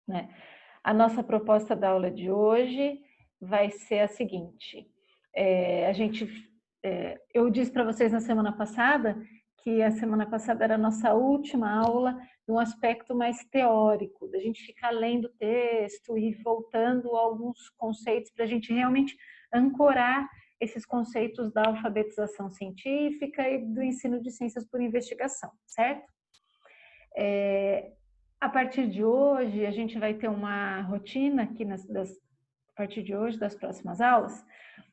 né? A nossa proposta da aula de hoje vai ser a seguinte: eu disse para vocês na semana passada que a semana passada era a nossa última aula de um aspecto mais teórico, da gente ficar lendo texto e voltando a alguns conceitos para a gente realmente ancorar esses conceitos da alfabetização científica e do ensino de ciências por investigação, certo? A partir de hoje, a gente vai ter uma rotina aqui a partir de hoje, das próximas aulas,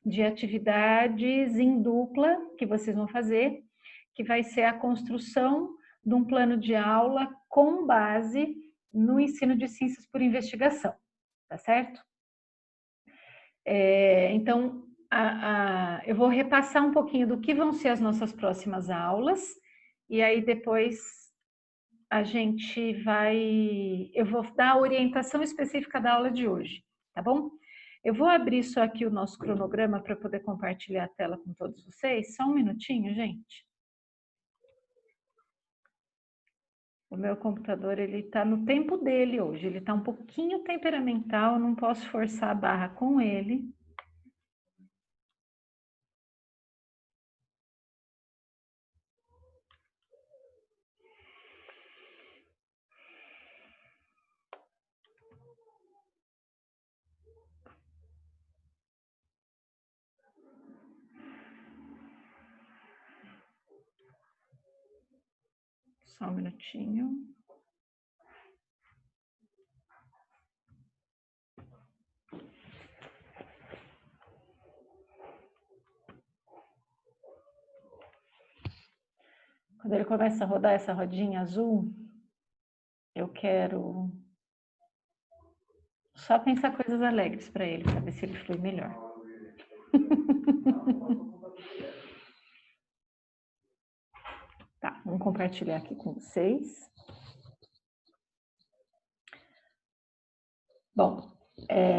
de atividades em dupla que vocês vão fazer, que vai ser a construção de um plano de aula com base no ensino de ciências por investigação, tá certo? Então, eu vou repassar um pouquinho do que vão ser as nossas próximas aulas, e aí depois eu vou dar a orientação específica da aula de hoje, tá bom? Eu vou abrir só aqui o nosso cronograma para poder compartilhar a tela com todos vocês. Só um minutinho, gente. O meu computador, ele está no tempo dele hoje. Ele está um pouquinho temperamental, eu não posso forçar a barra com ele. Só um minutinho. Quando ele começa a rodar essa rodinha azul, eu quero só pensar coisas alegres para ele, para ver se ele flui melhor. Tá, vamos compartilhar aqui com vocês. Bom,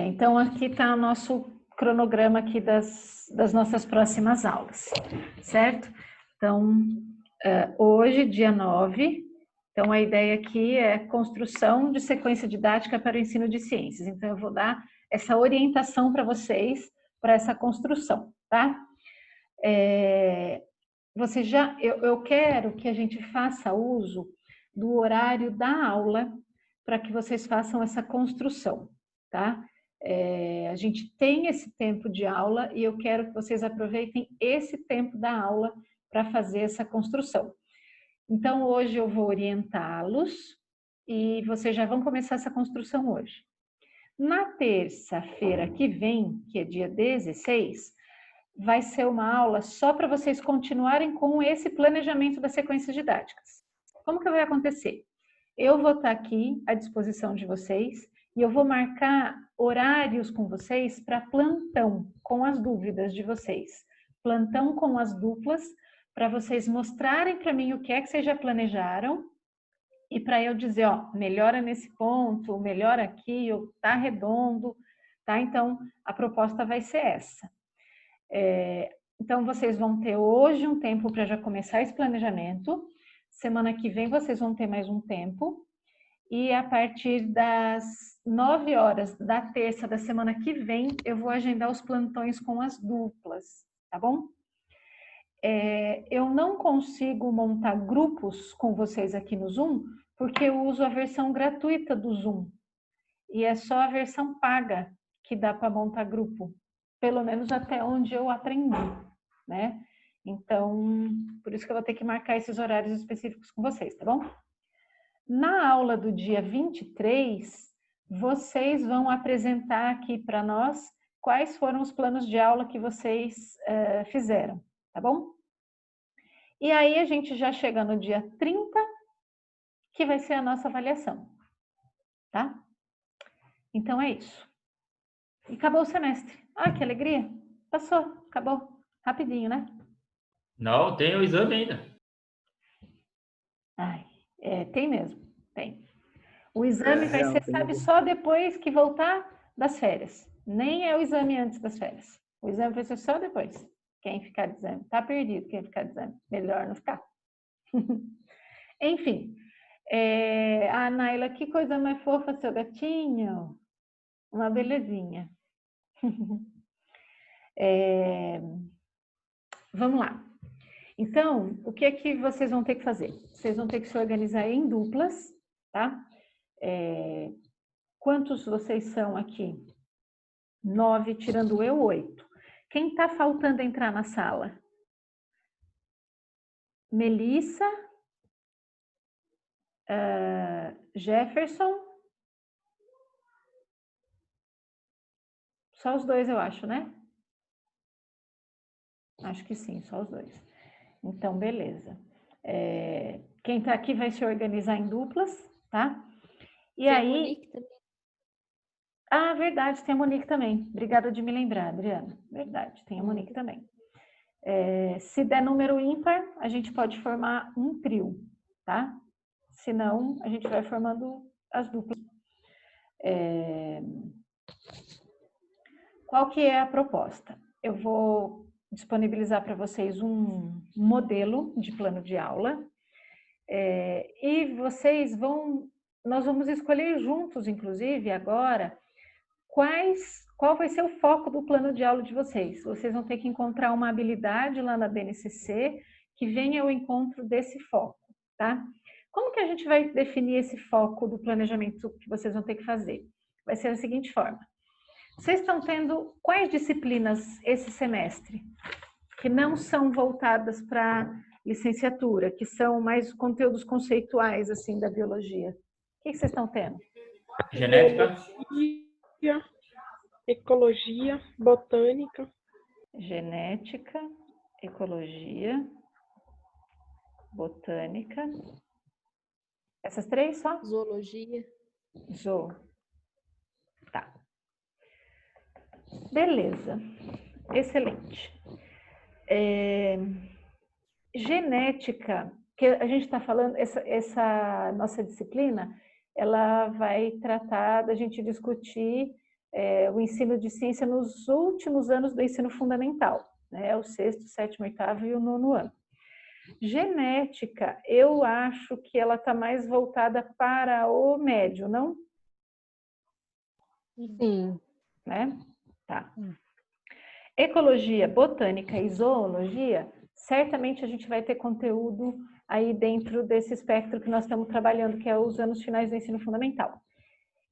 então aqui está o nosso cronograma aqui das nossas próximas aulas, certo? Então, hoje, dia 9, então a ideia aqui é construção de sequência didática para o ensino de ciências. Então, eu vou dar essa orientação para vocês, para essa construção, tá? Eu quero que a gente faça uso do horário da aula para que vocês façam essa construção, tá? A gente tem esse tempo de aula e eu quero que vocês aproveitem esse tempo da aula para fazer essa construção. Então, hoje eu vou orientá-los e vocês já vão começar essa construção hoje. Na terça-feira que vem, que é dia 16, vai ser uma aula só para vocês continuarem com esse planejamento das sequências didáticas. Como que vai acontecer? Eu vou estar aqui à disposição de vocês e eu vou marcar horários com vocês para plantão com as dúvidas de vocês. Plantão com as duplas, para vocês mostrarem para mim o que é que vocês já planejaram e para eu dizer, ó, melhora nesse ponto, melhora aqui, ou tá redondo, tá? Então, a proposta vai ser essa. Então, vocês vão ter hoje um tempo para já começar esse planejamento. Semana que vem vocês vão ter mais um tempo. E a partir das 9 horas da terça da semana que vem, eu vou agendar os plantões com as duplas, tá bom? Eu não consigo montar grupos com vocês aqui no Zoom, porque eu uso a versão gratuita do Zoom. E é só a versão paga que dá para montar grupo, pelo menos até onde eu aprendi, né? Então, por isso que eu vou ter que marcar esses horários específicos com vocês, tá bom? Na aula do dia 23, vocês vão apresentar aqui para nós quais foram os planos de aula que vocês fizeram, tá bom? E aí a gente já chega no dia 30, que vai ser a nossa avaliação, tá? Então é isso. E acabou o semestre. Ah, que alegria! Passou, acabou. Rapidinho, né? Não, tem o exame ainda. Ai, tem mesmo, tem. O exame vai ser, sabe, só depois que voltar das férias. Nem é o exame antes das férias. O exame vai ser só depois. Quem ficar de exame. Tá perdido quem ficar de exame. Melhor não ficar. Enfim, A Naila, que coisa mais fofa, seu gatinho. Uma belezinha. Vamos lá. Então, o que é que vocês vão ter que fazer? Vocês vão ter que se organizar em duplas, tá? Quantos vocês são aqui? 9, tirando eu, 8. Quem está faltando entrar na sala? Melissa, Jefferson. Só os dois, eu acho, né? Acho que sim, só os dois. Então, beleza. Quem está aqui vai se organizar em duplas, tá? E tem aí... a Monique também. Ah, verdade, tem a Monique também. Obrigada de me lembrar, Adriana. Verdade, tem a Monique também. Se der número ímpar, a gente pode formar um trio, tá? Se não, a gente vai formando as duplas. Qual que é a proposta? Eu vou disponibilizar para vocês um modelo de plano de aula e vocês nós vamos escolher juntos, inclusive, agora, qual vai ser o foco do plano de aula de vocês. Vocês vão ter que encontrar uma habilidade lá na BNCC que venha ao encontro desse foco, tá? Como que a gente vai definir esse foco do planejamento que vocês vão ter que fazer? Vai ser da seguinte forma. Vocês estão tendo quais disciplinas esse semestre? Que não são voltadas para licenciatura, que são mais conteúdos conceituais, assim, da biologia. O que vocês estão tendo? Genética. Biologia, ecologia, botânica. Genética, ecologia, botânica. Essas 3 só? Zoologia. Tá. Beleza. Excelente. Genética, que a gente está falando, essa nossa disciplina, ela vai tratar da gente discutir o ensino de ciência nos últimos anos do ensino fundamental, né? O 6º, 7º, 8º e o 9º ano. Genética, eu acho que ela está mais voltada para o médio, não? Sim. Né? Tá. Ecologia, botânica e zoologia, certamente a gente vai ter conteúdo aí dentro desse espectro que nós estamos trabalhando, que é os anos finais do ensino fundamental.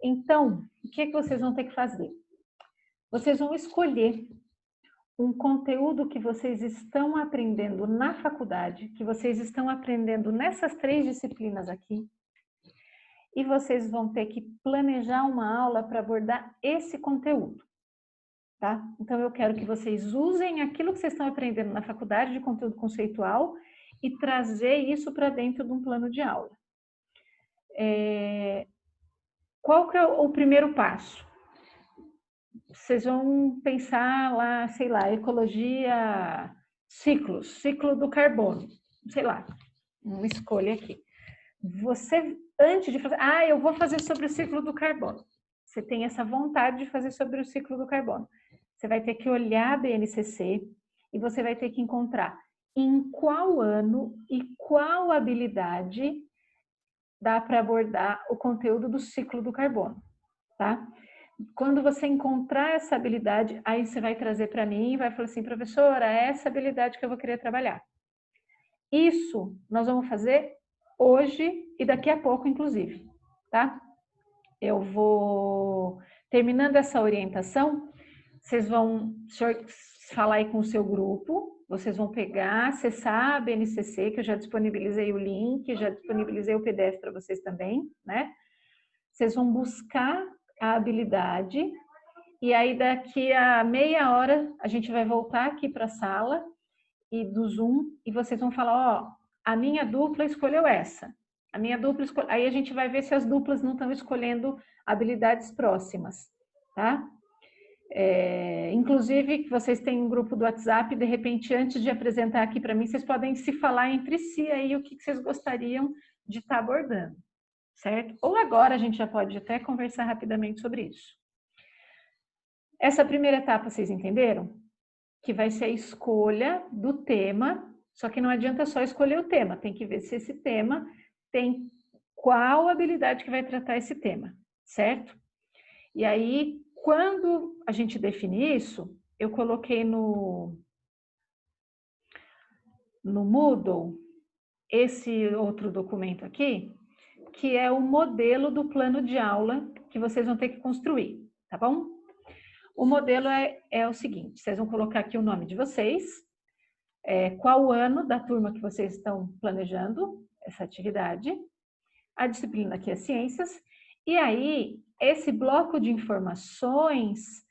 Então, o que vocês vão ter que fazer? Vocês vão escolher um conteúdo que vocês estão aprendendo na faculdade, que vocês estão aprendendo nessas 3 disciplinas aqui, e vocês vão ter que planejar uma aula para abordar esse conteúdo. Tá? Então, eu quero que vocês usem aquilo que vocês estão aprendendo na faculdade de conteúdo conceitual e trazer isso para dentro de um plano de aula. Qual que é o primeiro passo? Vocês vão pensar lá, sei lá, ecologia, ciclo do carbono, sei lá, uma escolha aqui. Você, antes de fazer, eu vou fazer sobre o ciclo do carbono. Você tem essa vontade de fazer sobre o ciclo do carbono. Você vai ter que olhar a BNCC e você vai ter que encontrar em qual ano e qual habilidade dá para abordar o conteúdo do ciclo do carbono, tá? Quando você encontrar essa habilidade, aí você vai trazer para mim e vai falar assim, professora, é essa habilidade que eu vou querer trabalhar. Isso nós vamos fazer hoje e daqui a pouco, inclusive, tá? Eu vou, terminando essa orientação, vocês vão falar aí com o seu grupo, vocês vão pegar, acessar a BNCC, que eu já disponibilizei o link, já disponibilizei o PDF para vocês também, né? Vocês vão buscar a habilidade e aí daqui a meia hora a gente vai voltar aqui para a sala e do Zoom e vocês vão falar, a minha dupla escolheu essa. A minha dupla aí a gente vai ver se as duplas não estão escolhendo habilidades próximas, tá? Inclusive, vocês têm um grupo do WhatsApp, de repente, antes de apresentar aqui para mim, vocês podem se falar entre si aí o que vocês gostariam de estar abordando, certo? Ou agora a gente já pode até conversar rapidamente sobre isso. Essa primeira etapa, vocês entenderam? Que vai ser a escolha do tema, só que não adianta só escolher o tema, tem que ver se esse tema tem qual habilidade que vai tratar esse tema, certo? E aí, quando a gente define isso, eu coloquei no Moodle esse outro documento aqui, que é o modelo do plano de aula que vocês vão ter que construir, tá bom? O modelo é o seguinte, vocês vão colocar aqui o nome de vocês, qual o ano da turma que vocês estão planejando essa atividade, a disciplina que é ciências, e aí esse bloco de informações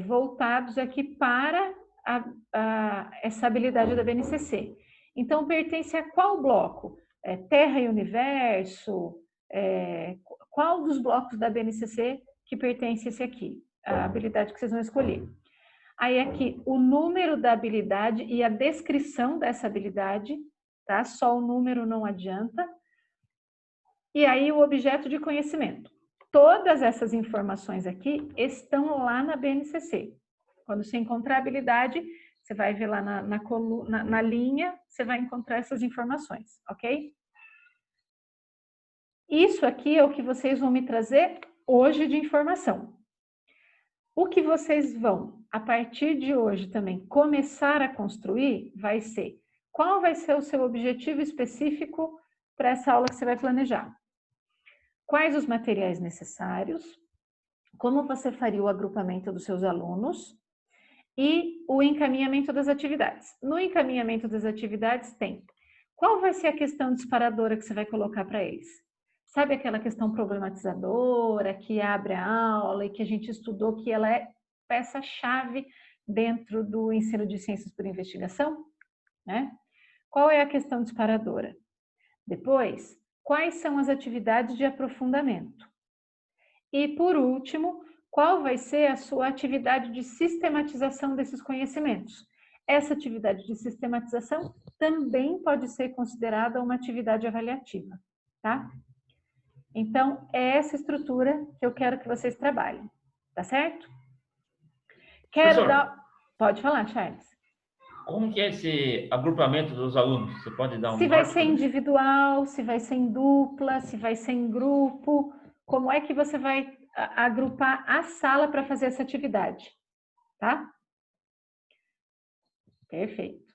voltados aqui para essa habilidade da BNCC. Então, pertence a qual bloco? Terra e Universo? Qual dos blocos da BNCC que pertence a esse aqui? A habilidade que vocês vão escolher. Aí aqui, o número da habilidade e a descrição dessa habilidade, tá? Só o número não adianta. E aí, o objeto de conhecimento. Todas essas informações aqui estão lá na BNCC. Quando você encontrar a habilidade, você vai ver lá na linha, você vai encontrar essas informações, ok? Isso aqui é o que vocês vão me trazer hoje de informação. O que vocês vão, a partir de hoje também, começar a construir, vai ser qual vai ser o seu objetivo específico para essa aula que você vai planejar. Quais os materiais necessários, como você faria o agrupamento dos seus alunos e o encaminhamento das atividades. No encaminhamento das atividades tem qual vai ser a questão disparadora que você vai colocar para eles. Sabe aquela questão problematizadora que abre a aula e que a gente estudou que ela é peça-chave dentro do ensino de ciências por investigação? Né? Qual é a questão disparadora? Depois, quais são as atividades de aprofundamento? E, por último, qual vai ser a sua atividade de sistematização desses conhecimentos? Essa atividade de sistematização também pode ser considerada uma atividade avaliativa, tá? Então, é essa estrutura que eu quero que vocês trabalhem, tá certo? Quero dar... Pode falar, Charles. Como que é esse agrupamento dos alunos? Você pode dar um Se vai ser individual, se vai ser em dupla, se vai ser em grupo, como é que você vai agrupar a sala para fazer essa atividade, tá? Perfeito.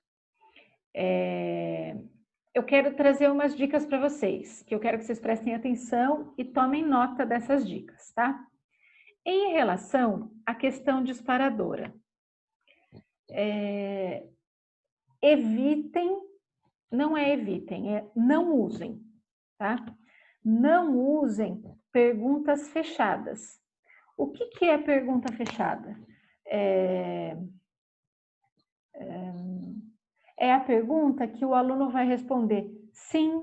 Eu quero trazer umas dicas para vocês, que eu quero que vocês prestem atenção e tomem nota dessas dicas, tá? Em relação à questão disparadora, evitem, não é evitem, é não usem, tá? Não usem perguntas fechadas. O que é pergunta fechada? É a pergunta que o aluno vai responder sim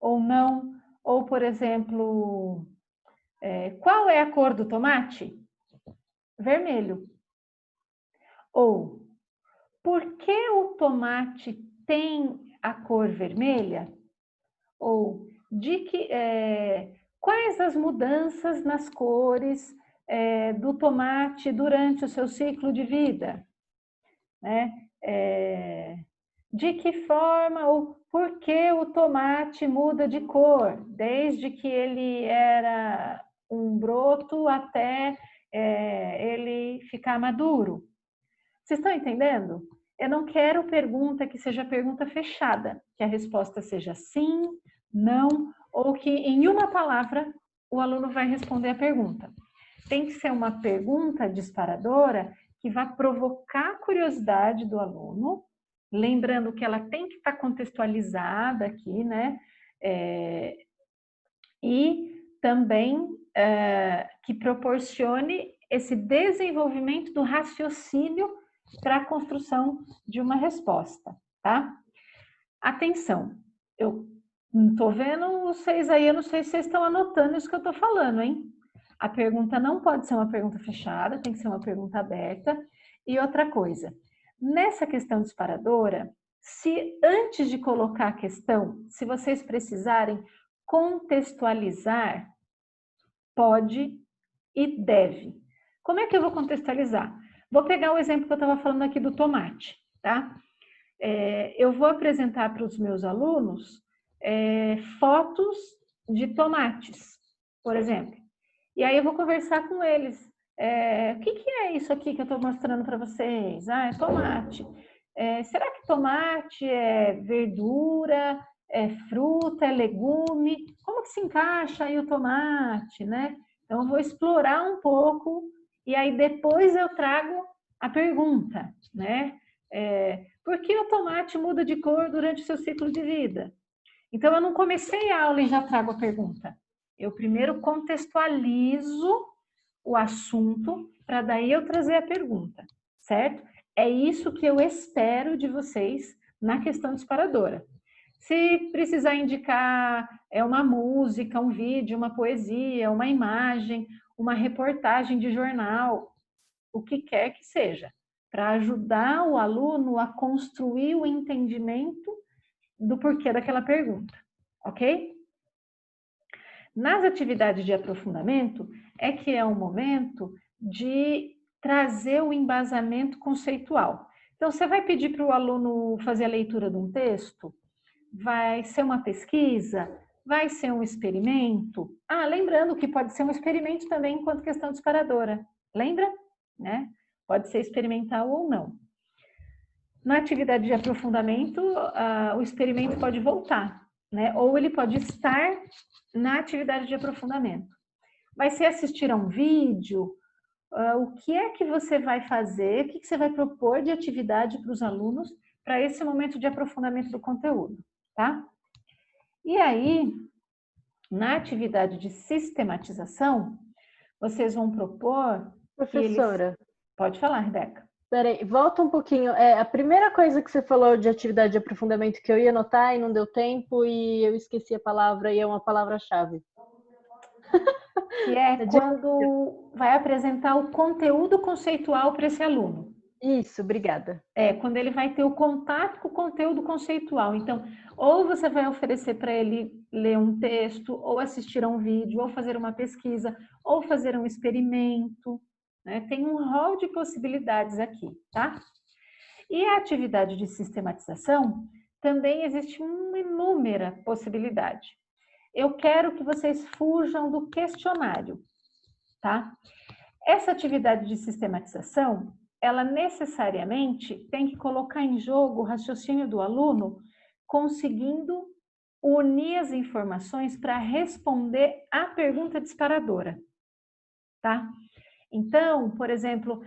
ou não, ou, por exemplo, qual é a cor do tomate? Vermelho. Ou, por que o tomate tem a cor vermelha? Ou, quais as mudanças nas cores do tomate durante o seu ciclo de vida? Né? De que forma ou por que o tomate muda de cor, desde que ele era um broto até ele ficar maduro? Vocês estão entendendo? Eu não quero pergunta que seja pergunta fechada, que a resposta seja sim, não, ou que em uma palavra o aluno vai responder a pergunta. Tem que ser uma pergunta disparadora que vai provocar a curiosidade do aluno, lembrando que ela tem que estar contextualizada aqui, né? E também que proporcione esse desenvolvimento do raciocínio para a construção de uma resposta, tá? Atenção, eu não estou vendo vocês aí, eu não sei se vocês estão anotando isso que eu estou falando, hein? A pergunta não pode ser uma pergunta fechada, tem que ser uma pergunta aberta. E outra coisa, nessa questão disparadora, se antes de colocar a questão, se vocês precisarem contextualizar, pode e deve. Como é que eu vou contextualizar? Vou pegar o exemplo que eu estava falando aqui do tomate, tá? Eu vou apresentar para os meus alunos fotos de tomates, por exemplo. E aí eu vou conversar com eles. O que é isso aqui que eu estou mostrando para vocês? Ah, é tomate. Será que tomate é verdura, é fruta, é legume? Como que se encaixa aí o tomate, né? Então, eu vou explorar um pouco e aí depois eu trago a pergunta, né? Por que o tomate muda de cor durante o seu ciclo de vida? Então, eu não comecei a aula e já trago a pergunta. Eu primeiro contextualizo o assunto para daí eu trazer a pergunta, certo? É isso que eu espero de vocês na questão disparadora. Se precisar indicar uma música, um vídeo, uma poesia, uma imagem, uma reportagem de jornal, o que quer que seja, para ajudar o aluno a construir o entendimento do porquê daquela pergunta, ok? Nas atividades de aprofundamento, que é o momento de trazer o embasamento conceitual. Então, você vai pedir para o aluno fazer a leitura de um texto? Vai ser uma pesquisa? Vai ser um experimento? Lembrando que pode ser um experimento também enquanto questão disparadora. Lembra? Né? Pode ser experimental ou não. Na atividade de aprofundamento, o experimento pode voltar, né? Ou ele pode estar na atividade de aprofundamento. Vai ser assistir a um vídeo? O que é que você vai fazer? O que você vai propor de atividade para os alunos para esse momento de aprofundamento do conteúdo, tá? E aí, na atividade de sistematização, vocês vão propor... Professora. Pode falar, Rebeca. Peraí, volta um pouquinho. A primeira coisa que você falou de atividade de aprofundamento que eu ia anotar e não deu tempo e eu esqueci a palavra e é uma palavra-chave. Que é quando vai apresentar o conteúdo conceitual para esse aluno. Isso, obrigada. Quando ele vai ter o contato com o conteúdo conceitual. Então, ou você vai oferecer para ele ler um texto, ou assistir a um vídeo, ou fazer uma pesquisa, ou fazer um experimento, né? Tem um rol de possibilidades aqui, tá? E a atividade de sistematização também existe uma inúmera possibilidade. Eu quero que vocês fujam do questionário, tá? Essa atividade de sistematização, ela necessariamente tem que colocar em jogo o raciocínio do aluno, conseguindo unir as informações para responder à pergunta disparadora, tá? Então, por exemplo,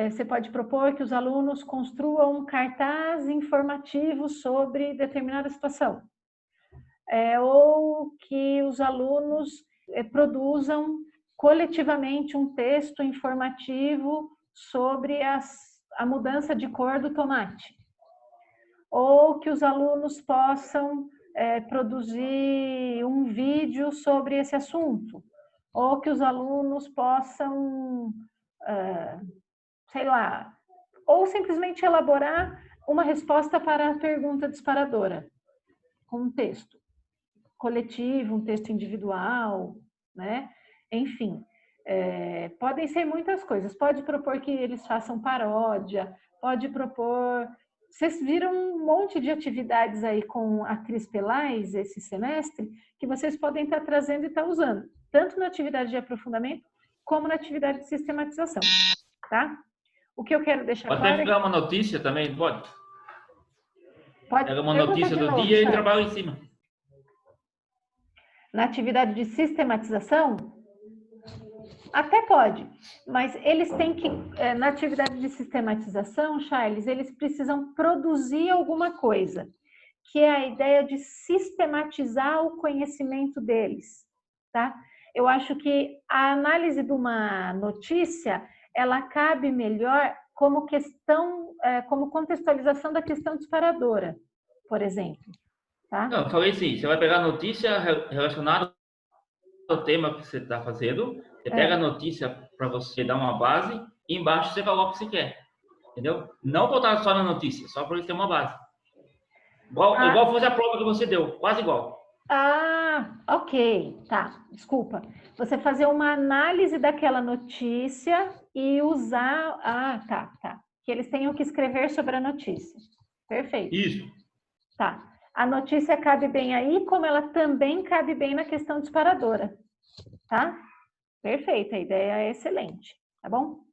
você pode propor que os alunos construam um cartaz informativo sobre determinada situação. Ou que os alunos produzam coletivamente um texto informativo sobre a mudança de cor do tomate. Ou que os alunos possam produzir um vídeo sobre esse assunto. Ou que os alunos possam, sei lá, ou simplesmente elaborar uma resposta para a pergunta disparadora, com um texto coletivo, um texto individual, né? Enfim, podem ser muitas coisas. Pode propor que eles façam paródia, pode propor... Vocês viram um monte de atividades aí com a Cris Pelais esse semestre, que vocês podem estar trazendo e estar usando, tanto na atividade de aprofundamento, como na atividade de sistematização, tá? O que eu quero deixar claro... Pode até pegar uma notícia também, pode? Pega uma Pergunta notícia de do novo, dia Charles. e trabalha em cima. Na atividade de sistematização, até pode, mas eles têm que, na atividade de sistematização, Charles, eles precisam produzir alguma coisa, que é a ideia de sistematizar o conhecimento deles, tá? Eu acho que a análise de uma notícia, ela cabe melhor como questão, como contextualização da questão disparadora, por exemplo, tá? Não, eu falei assim, você vai pegar a notícia relacionada ao tema que você está fazendo, você pega a notícia para você dar uma base e embaixo você coloca o que você quer, entendeu? Não botar só na notícia, só para ele ter uma base. Igual fazer a prova que você deu, quase igual. Ok, tá, desculpa. Você fazer uma análise daquela notícia e usar... tá. Que eles tenham que escrever sobre a notícia. Perfeito. Isso. Tá. A notícia cabe bem aí, como ela também cabe bem na questão disparadora, tá? Perfeito, a ideia é excelente, tá bom?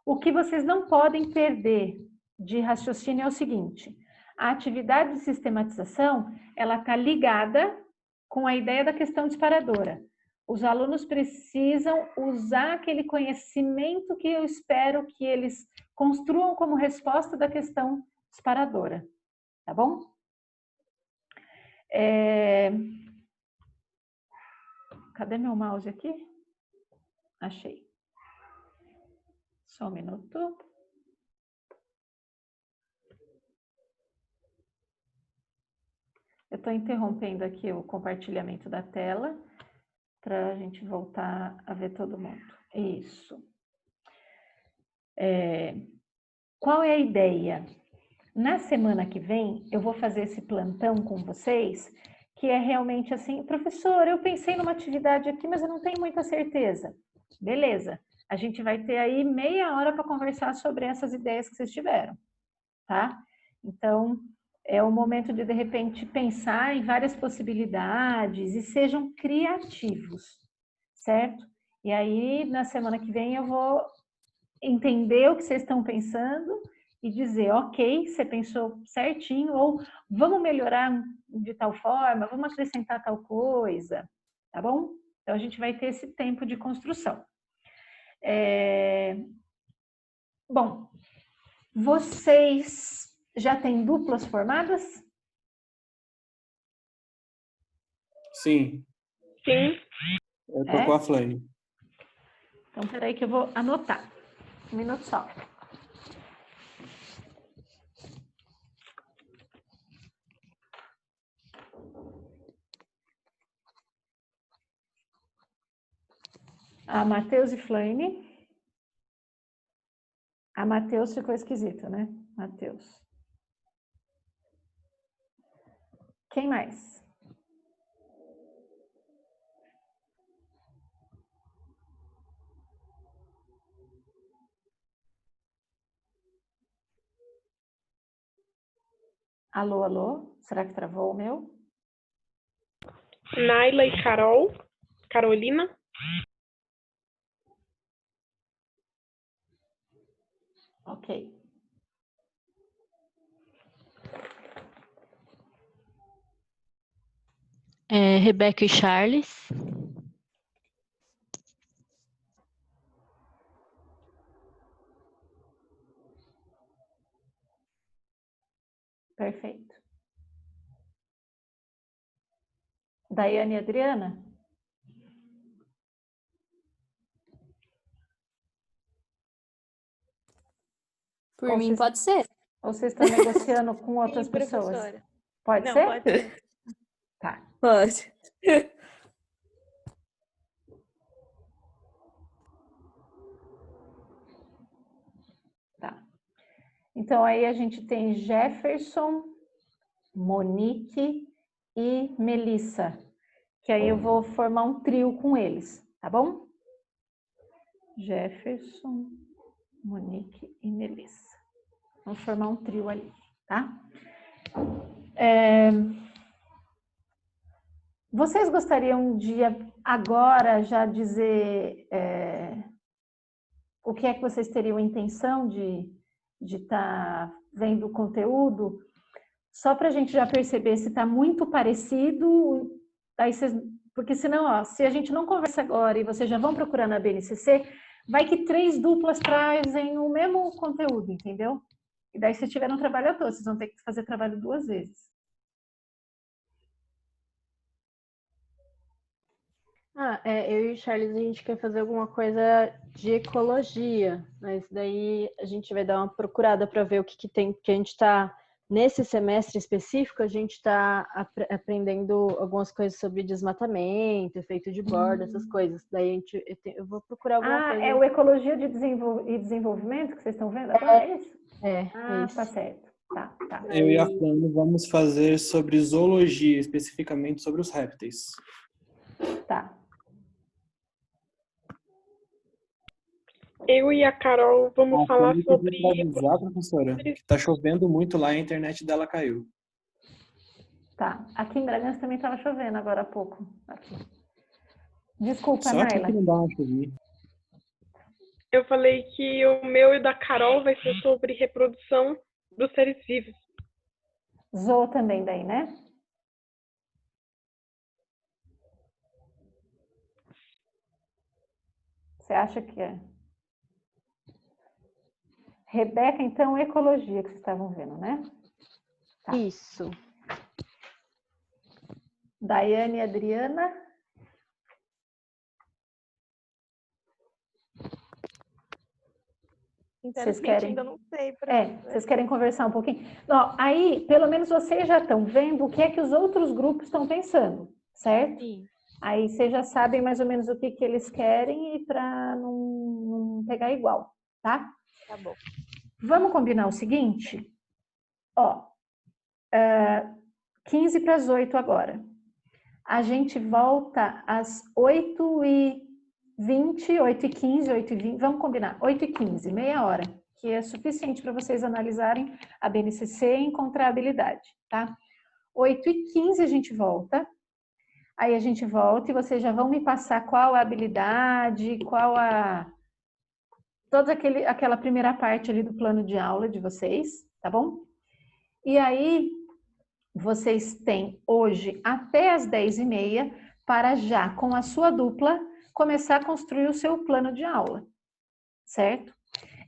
O que vocês não podem perder de raciocínio é o seguinte: a atividade de sistematização, ela está ligada com a ideia da questão disparadora. Os alunos precisam usar aquele conhecimento que eu espero que eles construam como resposta da questão disparadora, tá bom? Cadê meu mouse aqui? Achei. Só um minuto. Eu estou interrompendo aqui o compartilhamento da tela para a gente voltar a ver todo mundo. Isso. Qual é a ideia? Na semana que vem, eu vou fazer esse plantão com vocês, que é realmente assim, professor, eu pensei numa atividade aqui, mas eu não tenho muita certeza. Beleza, a gente vai ter aí meia hora para conversar sobre essas ideias que vocês tiveram, tá? Então, é o momento de repente, pensar em várias possibilidades e sejam criativos, certo? E aí, na semana que vem, eu vou entender o que vocês estão pensando e dizer, ok, você pensou certinho, ou vamos melhorar de tal forma, vamos acrescentar tal coisa, tá bom? Então, a gente vai ter esse tempo de construção. Bom, vocês já têm duplas formadas? Sim. Sim. Eu tô com a Flame. Então, peraí que eu vou anotar. Um minuto só. A Matheus e Flame. A Matheus ficou esquisito, né? Matheus. Quem mais? Alô, alô? Será que travou o meu? Naila e Carol. Carolina. Ok. Rebeca e Charles. Perfeito. Daiane e Adriana? Por mim, pode ser. Ou vocês estão negociando com outras Sim, pessoas? professora. Pode Não, ser? pode ser. Tá. Pode. Tá. Então, aí a gente tem Jefferson, Monique e Melissa, que aí eu vou formar um trio com eles, tá bom? Jefferson, Monique e Melissa. Vamos formar um trio ali, tá? Vocês gostariam de agora já dizer o que é que vocês teriam intenção de estar vendo o conteúdo? Só para a gente já perceber se está muito parecido, aí vocês, porque senão, ó, se a gente não conversa agora e vocês já vão procurar na BNCC, vai que 3 duplas trazem o mesmo conteúdo, entendeu? E daí, se tiver um trabalho à toa, vocês vão ter que fazer trabalho 2 vezes. Eu e o Charles, a gente quer fazer alguma coisa de ecologia, mas daí a gente vai dar uma procurada para ver o que tem, porque a gente está, nesse semestre específico, a gente está aprendendo algumas coisas sobre desmatamento, efeito de borda, essas coisas. Daí eu vou procurar alguma coisa. É o Ecologia de Desenvolvimento que vocês estão vendo agora, é isso? É isso. Tá certo. Tá. Eu e a Flame vamos fazer sobre zoologia, especificamente sobre os répteis. Tá. Eu e a Carol vamos falar sobre... Avisar, professora, que tá chovendo muito lá e a internet dela caiu. Tá. Aqui em Bragança também estava chovendo agora há pouco. Aqui. Desculpa, Só aqui Naila. que não dá uma chuvinha. Eu falei que o meu e o da Carol vai ser sobre reprodução dos seres vivos. Zoa também daí, né? Você acha que é? Rebeca, então, ecologia que vocês estavam vendo, né? Tá. Isso. Daiane e Adriana. Vocês querem? Ainda não sei. Vocês querem conversar um pouquinho? Não, aí, pelo menos vocês já estão vendo o que é que os outros grupos estão pensando, certo? Sim. Aí vocês já sabem mais ou menos o que eles querem e para não pegar igual, tá? Tá bom. Vamos combinar o seguinte? Ó, 15 para as 8 agora. A gente volta às 8h20, 8h15, 8h20. Vamos combinar, 8h15, meia hora, que é suficiente para vocês analisarem a BNCC e encontrar a habilidade, tá? 8h15 a gente volta. Aí a gente volta e vocês já vão me passar qual a habilidade, qual a... toda aquela primeira parte ali do plano de aula de vocês, tá bom? E aí, vocês têm hoje até as 10h30 para já, com a sua dupla, começar a construir o seu plano de aula, certo?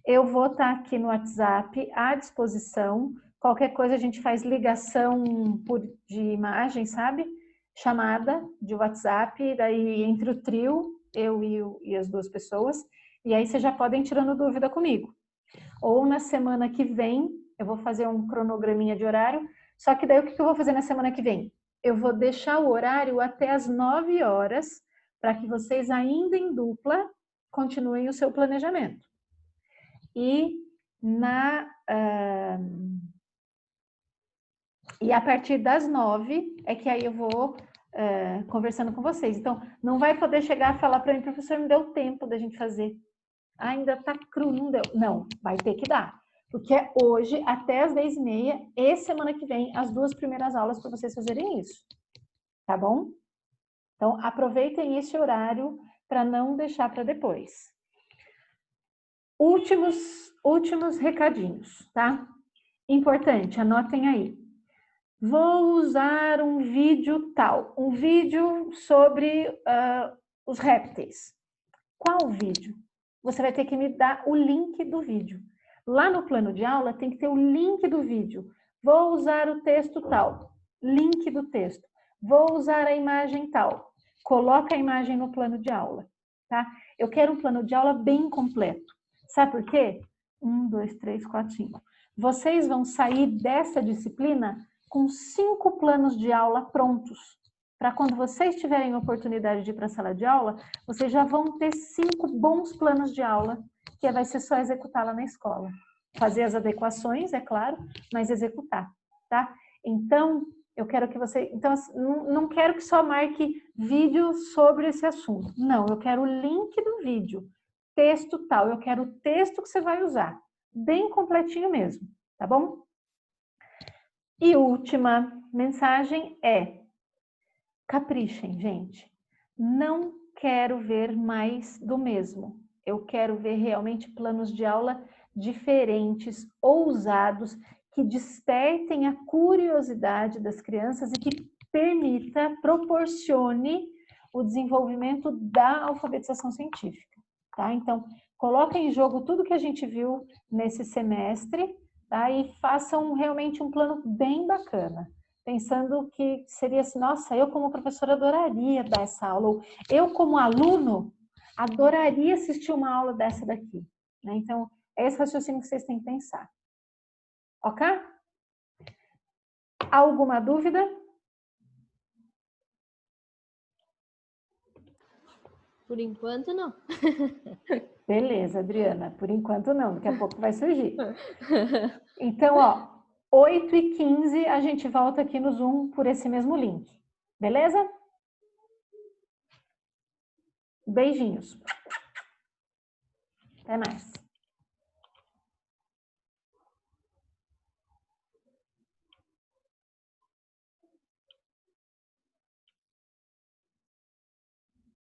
Eu vou estar aqui no WhatsApp à disposição. Qualquer coisa a gente faz ligação de imagem, sabe? Chamada de WhatsApp, daí entre o trio, eu e as duas pessoas, e aí vocês já podem ir tirando dúvida comigo. Ou na semana que vem, eu vou fazer um cronograminha de horário, só que daí o que eu vou fazer na semana que vem? Eu vou deixar o horário até as 9 horas, para que vocês ainda em dupla continuem o seu planejamento. E a partir das 9 é que aí eu vou conversando com vocês. Então, não vai poder chegar a falar para mim, professor, não deu tempo da gente fazer. Ainda tá cru, não deu. Não, vai ter que dar. Porque é hoje até as 10h30 e semana que vem as 2 primeiras aulas para vocês fazerem isso. Tá bom? Então, aproveitem esse horário para não deixar para depois. Últimos recadinhos, tá? Importante, anotem aí. Vou usar um vídeo tal, um vídeo sobre os répteis. Qual vídeo? Você vai ter que me dar o link do vídeo. Lá no plano de aula tem que ter o link do vídeo. Vou usar o texto tal, link do texto. Vou usar a imagem tal. Coloca a imagem no plano de aula, tá? Eu quero um plano de aula bem completo. Sabe por quê? 1, 2, 3, 4, 5. Vocês vão sair dessa disciplina com 5 planos de aula prontos. Para quando vocês tiverem a oportunidade de ir para a sala de aula, vocês já vão ter 5 bons planos de aula, que vai ser só executar lá na escola. Fazer as adequações, é claro, mas executar, tá? Então, eu quero que você... Então, não quero que só marque vídeo sobre esse assunto. Não, eu quero o link do vídeo. Texto tal, eu quero o texto que você vai usar. Bem completinho mesmo, tá bom? E última mensagem é: caprichem, gente. Não quero ver mais do mesmo. Eu quero ver realmente planos de aula diferentes, ousados, que despertem a curiosidade das crianças e que proporcione o desenvolvimento da alfabetização científica, tá? Então, coloca em jogo tudo que a gente viu nesse semestre, tá? E façam realmente um plano bem bacana. Pensando que seria assim, nossa, eu como professora adoraria dar essa aula, ou eu como aluno adoraria assistir uma aula dessa daqui, né? Então, é esse raciocínio que vocês têm que pensar. Ok? Alguma dúvida? Por enquanto, não. Beleza, Adriana, por enquanto não, daqui a pouco vai surgir. Então, ó, 8h15 a gente volta aqui no Zoom por esse mesmo link. Beleza? Beijinhos. Até mais.